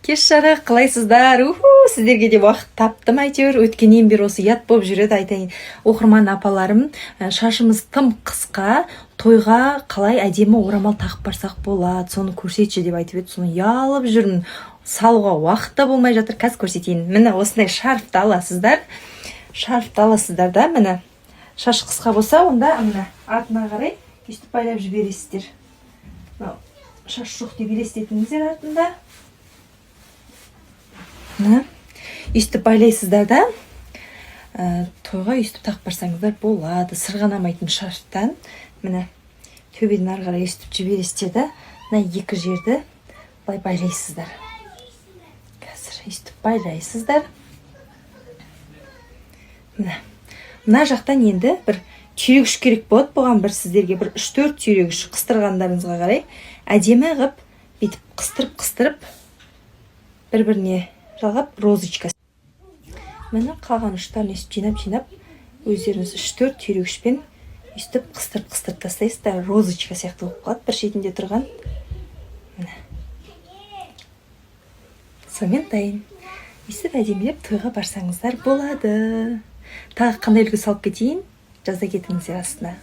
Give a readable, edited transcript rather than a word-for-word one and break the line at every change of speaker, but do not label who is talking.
Кеш жарық, қалайсыздар? Сіздерге де уақыт таптым әйтеуір. Өткеннен бері осы ұят болып жүреді, айтайын. Оқырман апаларым, шашымыз тым қысқа, тойға қалай әдемі орамал тағып барсақ болады, соны көрсетші деп айтып еді. Соны ұялып жүрмін. Салуға уақыт та болмай жатыр. Қазір көрсетейін. Міне осындай шарфты аласыздар. Шарфты аласыздар да, міне. Шаш қысқа болса, онда міне артына қарай өстіп байлап жібересіздер. Шаш жоқ деп елестетіңіздер артында. Өстіп байлайсыздар да, тойға өстіп тағып барсаңыздар болады. Сырғанамайтын шаштан міне төбеден ары қарай өстіп жібересіздер да, мына екі жерді былай байлайсыздар. Қазір өстіп байлайсыздар. Мына жақтан енді бір түйрегіш керек болады. Бұған бір сіздерге бір 3-4 түйрегіш қыстырғандарыңызға қарай әдемі ғып бетіп қыстырып бір-біріне жалғап розочка. Міне қалған ұштарын өстіп жинап өздеріңіз 3-4 түйрегішпен өстіп қыстырып тастайсыздар. Розочка сияқты болып қалады бір шетінде тұрған. Міне. Сонымен дайын. Өстіп әдемілеп тойға барсаңыздар болады. Тағы қандай үлгі салып кетейін? Жаза кетіңіздер астына.